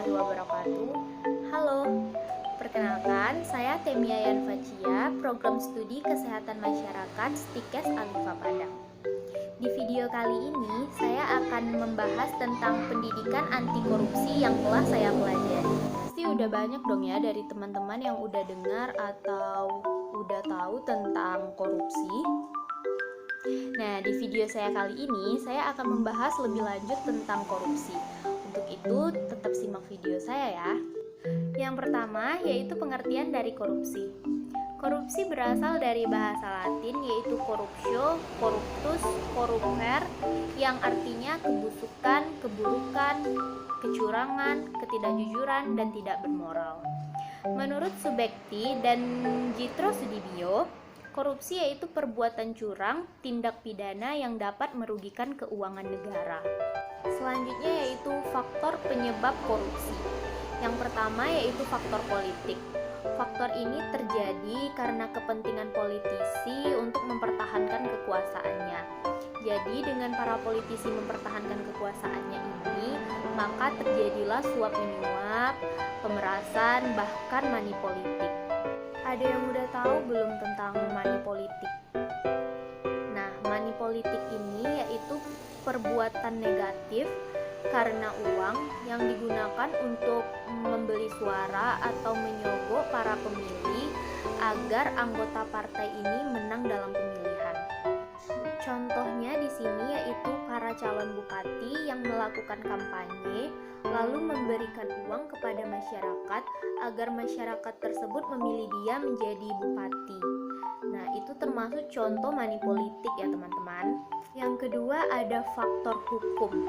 warahmatullahi wabarakatuh. Halo, perkenalkan saya Temia Yanfacia, Program Studi Kesehatan Masyarakat Stikes Alifa Padang. Di video kali ini, saya akan membahas tentang pendidikan anti korupsi yang telah saya pelajari. Pasti udah banyak dong ya dari teman-teman yang udah dengar atau udah tahu tentang korupsi. Nah, di video saya kali ini, saya akan membahas lebih lanjut tentang korupsi. Untuk itu, tetap simak video saya ya. Yang pertama, yaitu pengertian dari korupsi. Korupsi berasal dari bahasa Latin, yaitu corruptio, corruptus, corrupere, yang artinya kebusukan, keburukan, kecurangan, ketidakjujuran, dan tidak bermoral. Menurut Subekti dan Jitro Sudibyo, korupsi yaitu perbuatan curang, tindak pidana yang dapat merugikan keuangan negara. Selanjutnya yaitu faktor penyebab korupsi. Yang pertama yaitu faktor politik. Faktor ini terjadi karena kepentingan politisi untuk mempertahankan kekuasaannya. Jadi dengan para politisi mempertahankan kekuasaannya ini, maka terjadilah suap menyuap, pemerasan, bahkan money politik. Ada yang udah tahu belum tentang money politik? Nah, money politik ini yaitu perbuatan negatif karena uang yang digunakan untuk membeli suara atau menyogok para pemilih agar anggota partai ini menang dalam pemilihan. Contohnya di sini yaitu para calon bupati yang melakukan kampanye lalu memberikan uang kepada masyarakat agar masyarakat tersebut memilih dia menjadi bupati. Nah, itu termasuk contoh money politik ya teman-teman. Yang kedua ada faktor hukum.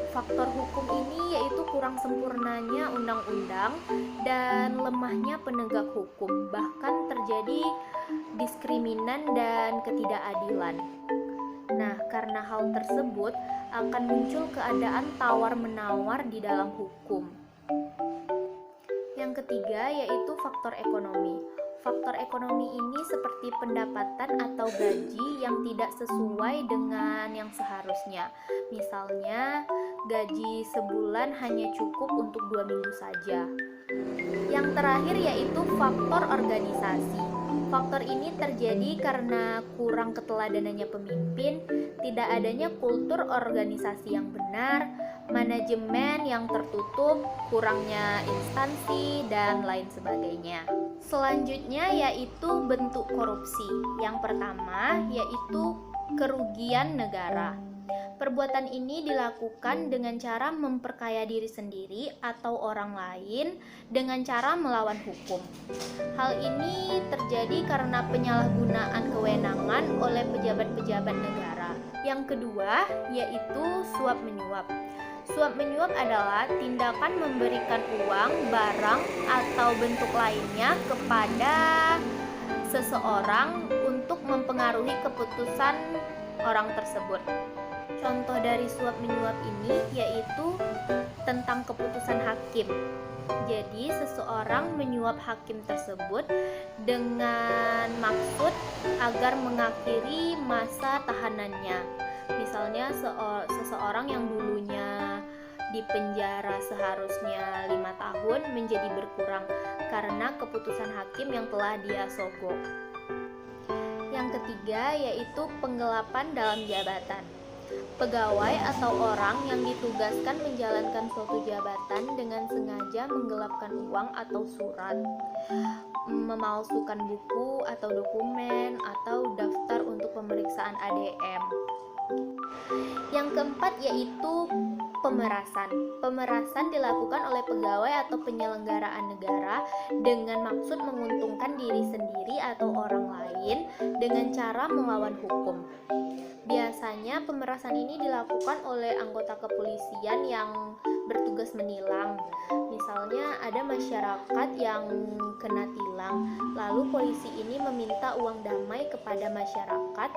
Faktor hukum ini yaitu kurang sempurnanya undang-undang dan lemahnya penegak hukum, bahkan terjadi diskriminan dan ketidakadilan. Nah, karena hal tersebut akan muncul keadaan tawar-menawar di dalam hukum. Yang ketiga yaitu faktor ekonomi. Faktor ekonomi ini seperti pendapatan atau gaji yang tidak sesuai dengan yang seharusnya. Misalnya, gaji sebulan hanya cukup untuk 2 minggu saja. Yang terakhir yaitu faktor organisasi. Faktor ini terjadi karena kurang keteladanannya pemimpin, tidak adanya kultur organisasi yang benar, manajemen yang tertutup, kurangnya instansi, dan lain sebagainya. Selanjutnya yaitu bentuk korupsi. Yang pertama yaitu kerugian negara. Perbuatan ini dilakukan dengan cara memperkaya diri sendiri atau orang lain dengan cara melawan hukum. Hal ini terjadi karena penyalahgunaan kewenangan oleh pejabat-pejabat negara. Yang kedua yaitu suap menyuap. Suap menyuap adalah tindakan memberikan uang, barang, atau bentuk lainnya kepada seseorang untuk mempengaruhi keputusan orang tersebut. Contoh dari suap menyuap ini yaitu tentang keputusan hakim. Jadi seseorang menyuap hakim tersebut dengan maksud agar mengakhiri masa tahanannya. Misalnya seseorang yang dulunya di penjara seharusnya 5 tahun menjadi berkurang karena keputusan hakim yang telah dia sogok. Yang ketiga yaitu penggelapan dalam jabatan. Pegawai atau orang yang ditugaskan menjalankan suatu jabatan dengan sengaja menggelapkan uang atau surat, memalsukan buku atau dokumen, atau daftar untuk pemeriksaan ADM. Yang keempat yaitu pemerasan. Pemerasan dilakukan oleh pegawai atau penyelenggaraan negara dengan maksud menguntungkan diri sendiri atau orang lain dengan cara melawan hukum. Biasanya pemerasan ini dilakukan oleh anggota kepolisian yang bertugas menilang. Misalnya ada masyarakat yang kena tilang, lalu polisi ini meminta uang damai kepada masyarakat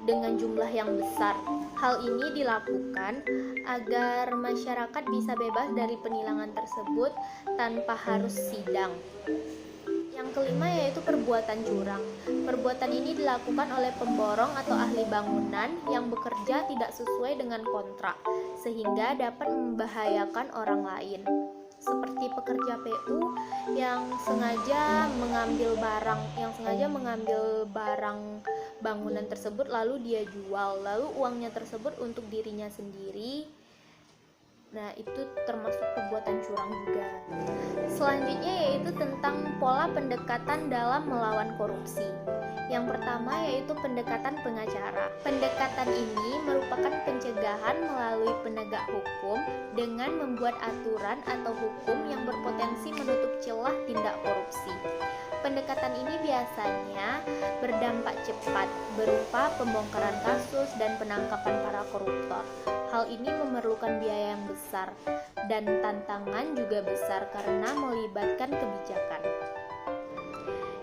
dengan jumlah yang besar. Hal ini dilakukan agar masyarakat bisa bebas dari penilangan tersebut tanpa harus sidang. Yang kelima yaitu perbuatan curang. Perbuatan ini dilakukan oleh pemborong atau ahli bangunan yang bekerja tidak sesuai dengan kontrak, sehingga dapat membahayakan orang lain. seperti pekerja PU yang sengaja mengambil barang bangunan tersebut lalu dia jual, lalu uangnya tersebut untuk dirinya sendiri. Nah, itu termasuk perbuatan curang juga. Selanjutnya yaitu tentang pola pendekatan dalam melawan korupsi. Yang pertama yaitu pendekatan pengacara. Pendekatan ini merupakan pencegahan melalui penegak hukum dengan membuat aturan atau hukum yang berpotensi menutup celah tindak korupsi. Pendekatan ini biasanya berdampak cepat berupa pembongkaran kasus dan penangkapan para koruptor. Hal ini memerlukan biaya yang besar dan tantangan juga besar karena melibatkan kebijakan.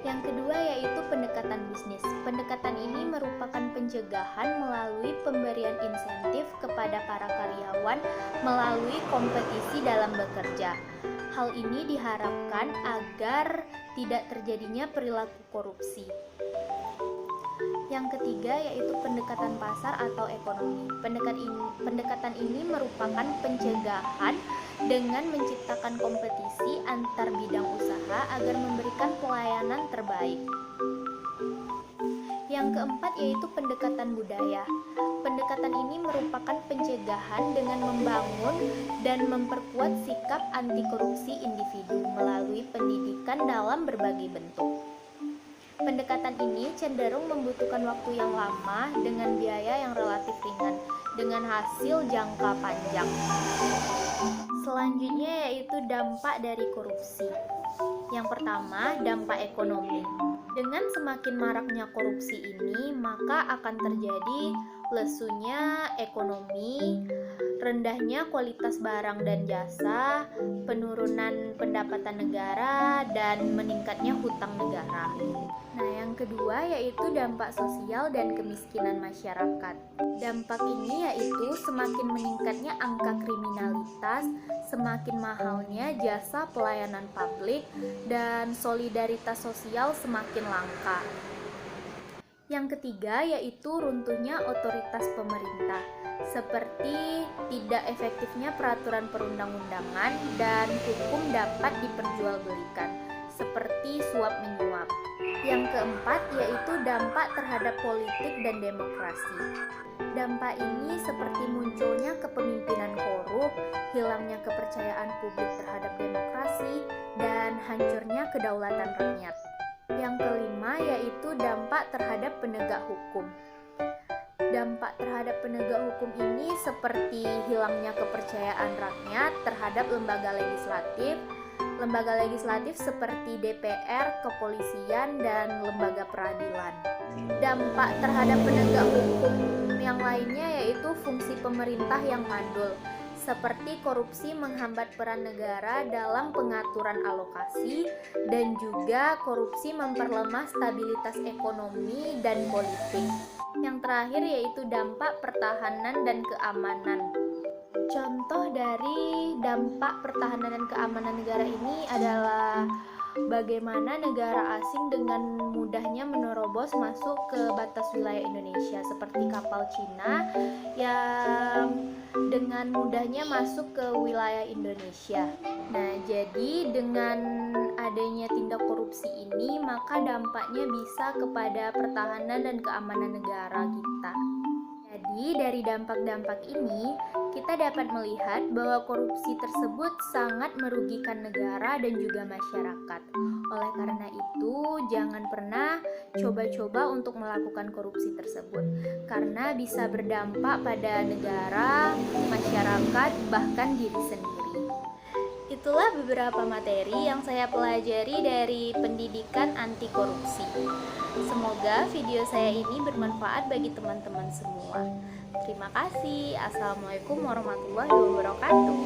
Yang kedua yaitu pendekatan bisnis. Pendekatan ini merupakan pencegahan melalui pemberian insentif kepada para karyawan melalui kompetisi dalam bekerja. Hal ini diharapkan agar tidak terjadinya perilaku korupsi. Yang ketiga yaitu pendekatan pasar atau ekonomi. Pendekatan ini merupakan pencegahan dengan menciptakan kompetisi antar bidang usaha agar memberikan pelayanan terbaik. Yang keempat yaitu pendekatan budaya. Pendekatan ini merupakan pencegahan dengan membangun dan memperkuat sikap anti korupsi individu melalui pendidikan dalam berbagai bentuk. Pendekatan ini cenderung membutuhkan waktu yang lama dengan biaya yang relatif ringan, dengan hasil jangka panjang. Selanjutnya yaitu dampak dari korupsi. Yang pertama, dampak ekonomi. Dengan semakin maraknya korupsi ini, maka akan terjadi lesunya ekonomi, rendahnya kualitas barang dan jasa, penurunan pendapatan negara, dan meningkatnya hutang negara. Nah, yang kedua yaitu dampak sosial dan kemiskinan masyarakat. Dampak ini yaitu semakin meningkatnya angka kriminalitas, semakin mahalnya jasa pelayanan publik, dan solidaritas sosial semakin langka. Yang ketiga yaitu runtuhnya otoritas pemerintah, seperti tidak efektifnya peraturan perundang-undangan dan hukum dapat diperjualbelikan, seperti suap menyuap. Yang keempat yaitu dampak terhadap politik dan demokrasi. Dampak ini seperti munculnya kepemimpinan korup, hilangnya kepercayaan publik terhadap demokrasi, dan hancurnya kedaulatan rakyat. Yang kelima yaitu dampak terhadap penegak hukum. Dampak terhadap penegak hukum ini seperti hilangnya kepercayaan rakyat terhadap lembaga legislatif seperti DPR, kepolisian, dan lembaga peradilan. Dampak terhadap penegak hukum yang lainnya yaitu fungsi pemerintah yang mandul, seperti korupsi menghambat peran negara dalam pengaturan alokasi, dan juga korupsi memperlemah stabilitas ekonomi dan politik. Yang terakhir yaitu dampak pertahanan dan keamanan. Contoh dari dampak pertahanan dan keamanan negara ini adalah bagaimana negara asing dengan mudahnya menerobos masuk ke batas wilayah Indonesia, seperti kapal Cina yang dengan mudahnya masuk ke wilayah Indonesia. Nah, jadi dengan adanya tindak korupsi ini, maka dampaknya bisa kepada pertahanan dan keamanan negara kita. Jadi dari dampak-dampak ini, kita dapat melihat bahwa korupsi tersebut sangat merugikan negara dan juga masyarakat. Oleh karena itu, jangan pernah coba-coba untuk melakukan korupsi tersebut, karena bisa berdampak pada negara, masyarakat, bahkan diri sendiri. Itulah beberapa materi yang saya pelajari dari pendidikan anti korupsi. Semoga video saya ini bermanfaat bagi teman-teman semua. Terima kasih. Assalamualaikum warahmatullahi wabarakatuh.